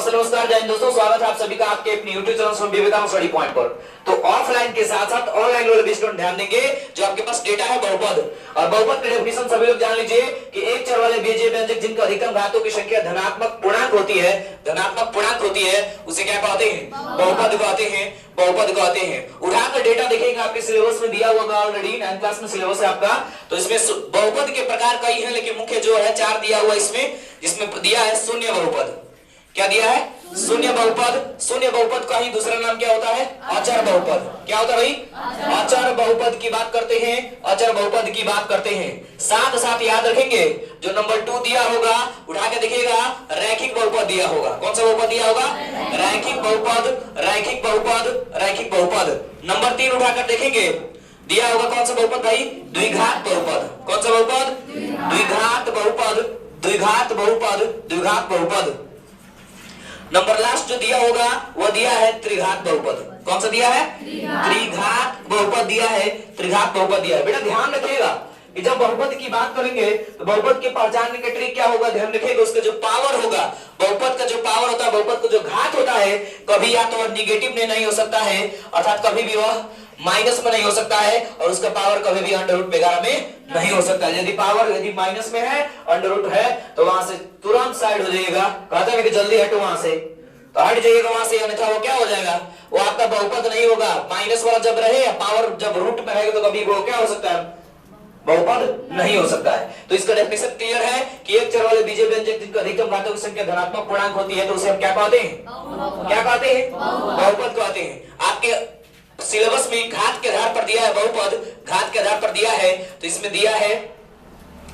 नमस्कार जय हिंद दोस्तों, स्वागत है आप सभी का आपके अपने YouTube channel Vivekananda study point पर। तो ऑफलाइन के साथ साथ ऑनलाइन वाले स्टूडेंट ध्यान देंगे, जो आपके पास डेटा है बहुपद और बहुपद की डेफिनेशन सभी लोग जान लीजिए कि एक चर वाले बीजीय व्यंजक जिनका अधिकतम घातों की संख्या धनात्मक पूर्णांक होती है, उसे क्या कहते हैं? बहुपद कहते हैं, बहुपद कहते हैं। उठाकर डेटा देखेंगे, आपके सिलेबस में दिया हुआ होगा ऑलरेडी, 9th क्लास में सिलेबस है आपका। तो इसमें बहुपद के प्रकार कई हैं, लेकिन मुख्य जो है 4 दिया हुआ इसमें, जिसमें दिया है शून्य बहुपद। क्या दिया है? शून्य बहुपद। शून्य बहुपद का ही दूसरा नाम क्या होता है? अचर बहुपद। क्या होता है भाई? अचर बहुपद की बात करते हैं, अचर बहुपद की बात करते हैं। साथ साथ याद रखेंगे जो नंबर 2 दिया होगा, उठा के देखिएगा, रैखिक बहुपद दिया होगा। कौन सा बहुपद दिया होगा? रैखिक बहुपद, रैखिक बहुपद, रैखिक बहुपद। नंबर 3 उठाकर देखेंगे, दिया होगा कौन सा बहुपद भाई? द्विघात बहुपद। कौन सा बहुपद? द्विघात बहुपद, द्विघात बहुपद, द्विघात बहुपद। नंबर लास्ट जो दिया होगा वो दिया है त्रिघात बहुपद। कौन सा दिया है? त्रिघात बहुपद दिया है, त्रिघात बहुपद दिया है। बेटा ध्यान रखिएगा कि जब बहुपद की बात करेंगे तो बहुपद के पहचानने का ट्रिक क्या होगा, ध्यान रखिएगा। उसका जो पावर होगा, बहुपद का जो पावर होता है, बहुपद का जो घात होता है, कभी या तो निगेटिव में नहीं हो सकता है, अर्थात कभी भी वह माइनस में नहीं हो सकता है, और उसका पावर कभी भी अंडर रूट वगैरह में नहीं हो सकता है। यदि पावर यदि माइनस में है, अंडर रूट है, तो वहां से तुरंत साइड हो जाइएगा। कहते हैं कि जल्दी हटो वहां से, तो हट जाइएगा वहां से, अन्यथा वो क्या हो जाएगा? वो आपका बहुपद नहीं होगा। माइनस वाला जब रहे, पावर जब रूट में रहेगा, तो कभी वो क्या हो सकता है? बहुपद नहीं हो सकता है। तो इसका डेफिनेशन क्लियर है कि एक चर वाले बीजीय व्यंजक जिनका अधिकतम घातों की संख्या धनात्मक पूर्णांक होती है, तो उसे हम क्या कहते हैं? क्या कहते हैं? बहुपद कहते हैं। आपके सिलेबस में घात के आधार पर दिया है बहुपद, घात के आधार पर दिया है, तो इसमें दिया है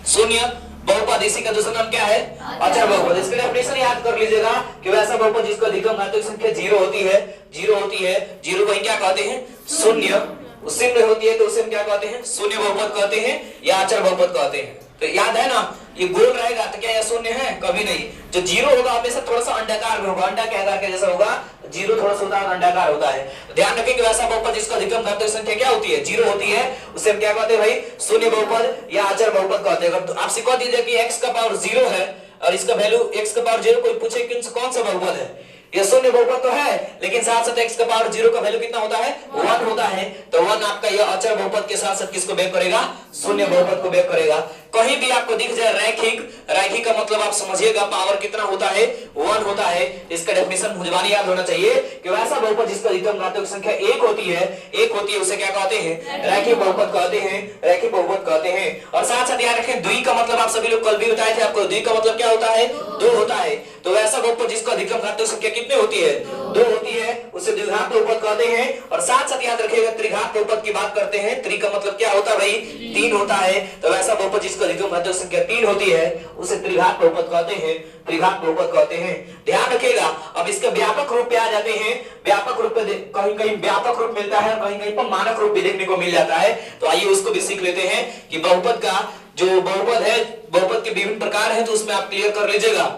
शून्य बहुपद। इसी का दूसरा नाम क्या है? अचर बहुपद। इसका डेफिनेशन याद कर लीजिएगा कि वैसा बहुपद जिसका अधिकतम घातों की संख्या 0 होती है, 0 होती है, 0 को क्या कहते हैं? शून्य। शून्य होती है तो उसे हम क्या कहते हैं? शून्य बहुपद कहते हैं या अचर बहुपद कहते हैं। तो याद है ना, ये गोल रहेगा तो क्या यह शून्य है? कभी नहीं। जो 0 होगा हमेशा थोड़ा सा अंडाकार में होगा, अंडा के आकार के जैसा होगा। 0 थोड़ा सा होता है, अंडाकार होता है। ध्यान रखेंगे वैसा बहुपद जिसका अधिकतम घातों की संख्या क्या होती है? 0 होती है, उसे हम क्या कहते हैं भाई? शून्य बहुपद या अचर बहुपद कहते हैं। अगर आपसे कह दीजिए कि x का पावर 0 है और इसका वैल्यू x का पावर 0, कोई पूछे कि कौन सा बहुपद है? ये शून्य बहुपद तो है, लेकिन साथ साथ x का पावर 0 का वैल्यू कितना होता है? 1 होता है। तो 1 आपका यह अचर बहुपद के साथ साथ किसको बैक करेगा? शून्य बहुपद को बैक करेगा। कहीं भी आपको दिख जाए रैखिक, रैखिक का मतलब आप समझिएगा पावर कितना होता है? 1 होता है। इसका डेफिनेशन मुझे याद होना चाहिए कि वैसा बहुपद जिसका अधिकतम घातों की संख्या 1 होती है, उसे क्या कहते हैं? रैखिक बहुपद कहते हैं, रैखिक बहुपद कहते हैं। और साथ साथ याद रखें, द्वि का मतलब आप सभी लोग कल भी बताए थे आपको, द्वि का मतलब क्या होता है? 2 होता है। तो वैसा बहुपद जिसका अधिकतम घातों की संख्या कितनी होती है? 2 होती है, उसे द्विघात बहुपद कहते हैं। और साथ साथ याद रखिएगा त्रिघात बहुपद की बात करते हैं। त्रि का मतलब क्या होता है भाई? 3 होता है। तो वैसा बहुपद जिसका अधिकतम घातों की संख्या 3 होती है, उसे त्रिघात बहुपद कहते हैं, त्रिघात बहुपद कहते हैं। ध्यान रखिएगा। अब इसके व्यापक रूप पे आ जाते हैं। व्यापक रूप पे कहीं कहीं व्यापक रूप मिलता है, कहीं कहीं पर मानक रूप भी देखने को मिल जाता है। तो आइए उसको भी सीख लेते हैं कि बहुपद का जो बहुपद है, बहुपद के विभिन्न प्रकार हैं, तो उसमें आप क्लियर कर लीजिएगा।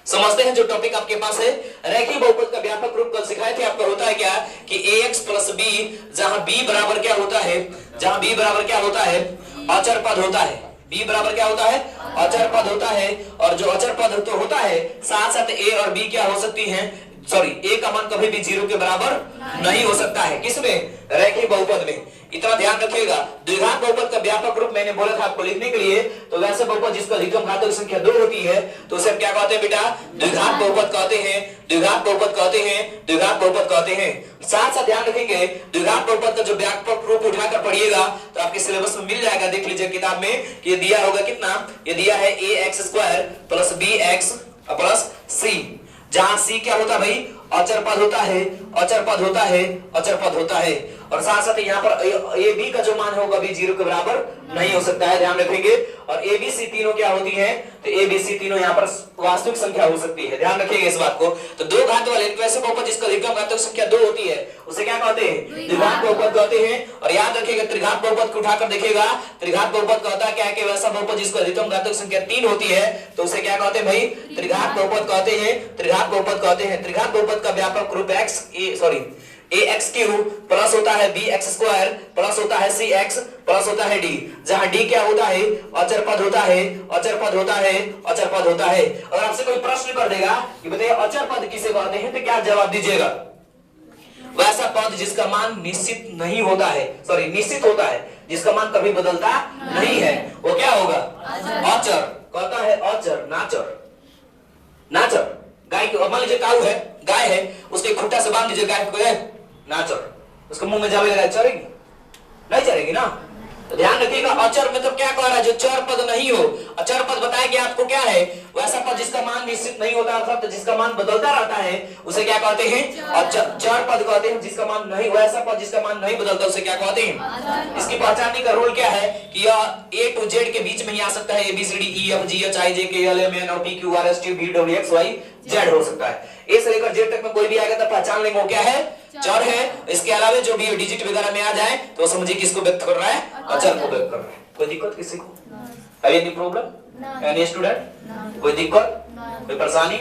समझते हैं जो टॉपिक आपके पास है। रैखिक बहुपद का व्यापक रूप कल सिखाए थे आपको। होता है क्या कि ax प्लस b, जहां b बराबर क्या होता है? जहां b बराबर क्या होता है? अचर पद होता है। b बराबर क्या होता है? अचर पद होता है। और जो अचर पद तो होता है, साथ साथ a और b क्या हो सकती हैं? सॉरी, a का मान कभी भी 0 के बराबर नहीं हो सकता है। किसमें? रैखिक बहुपद में। इतना ध्यान रखिएगा। द्विघात बहुपद का व्यापक रूप मैंने बोला था आपको लिखने के लिए। तो वैसे बहुपद जिसका अधिकतम घातों की संख्या 2 होती है, तो उसे क्या कहते हैं बेटा? द्विघात बहुपद कहते हैं, द्विघात बहुपद कहते हैं, द्विघात बहुपद कहते हैं। साथ साथ ध्यान रखेंगे द्विघात बहुपद का जो व्यापक रूप उठाकर पढ़िएगा तो आपके सिलेबस में मिल जाएगा। देख लीजिए किताब में कि ये दिया होगा कितना? ये दिया है ax² plus bx plus c, जहां c क्या होता है भाई? अचर पद होता है, अचर पद होता है, अचर पद होता है। और साथ साथ यहाँ पर ए बी का जो मान होगा भी 0 के बराबर नहीं हो सकता है, ध्यान रखेंगे। और ए बी सी तीनों क्या होती हैं? तो ए बी सी तीनों यहाँ पर वास्तविक संख्या हो सकती है, ध्यान रखिएगा इस बात को। तो 2 घात वाले वैसे बहुपद जिसका अधिकतम घातों की संख्या 2 होती है, उसे क्या कहते हैं? द्विघात बहुपद कहते हैं। और याद रखिएगा त्रिघात बहुपद को उठाकर देखिएगा, त्रिघात बहुपद कहता है क्या है कि वैसा बहुपद जिसका अधिकतम घातों की संख्या 3 होती है, तो उसे क्या कहते हैं भाई? त्रिघात बहुपद कहते हैं, त्रिघात बहुपद कहते हैं। त्रिघात बहुपद का व्यापक रूप ax³ प्लस होता है bx² प्लस होता है cx प्लस होता है d, जहां d क्या होता है, अचर पद होता है, अचर पद होता है, अचर पद होता है। अगर आपसे कोई प्रश्न कर देगा कि बताइए अचर पद किसे कहते हैं, तो क्या जवाब दीजिएगा? वैसा पद जिसका मान निश्चित नहीं होता है, सॉरी निश्चित होता है, जिसका मान कभी बदलता नहीं है, वो क्या होगा? अचर। कहता है अचर, नाचर, नाचर। गाय की, मान लीजिए काऊ है, गाय है, उसके खूंटा से बांध दीजिए गाय को, नाचर, उसके मुंह में जावे लगा, चरेगी? नहीं चरेगी ना। तो ध्यान रखिएगा, अचर मतलब क्या कह रहा है, जो चर पद नहीं हो। अचर पद बताएंगे आपको क्या है, वैसा पद जिसका मान निश्चित नहीं होता, अर्थात जिसका मान बदलता रहता है, उसे क्या कहते हैं? चर पद कहते हैं। जिसका मान नहीं, वैसा पद जिसका मान नहीं बदलता, उसे क्या कहते हैं? इसकी पहचानने का रूल क्या है कि यह A to Z के बीच में ही आ सकता है, ABCDEFGHIJKLMNOPQRSTUVWXYZ हो सकता है। A से लेकर Z तक में कोई भी आएगा तो पहचान लेंगे वो क्या है, चर है। इसके अलावा जो भी डिजिट वगैरह में आ जाए तो समझिए किसको व्यक्त कर रहा है, अचर को व्यक्त कर रहा है। कोई दिक्कत किसी को? है एनी प्रॉब्लम? Any student? कोई दिक्कत, कोई परेशानी,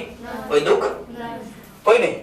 कोई दुख? कोई नहीं।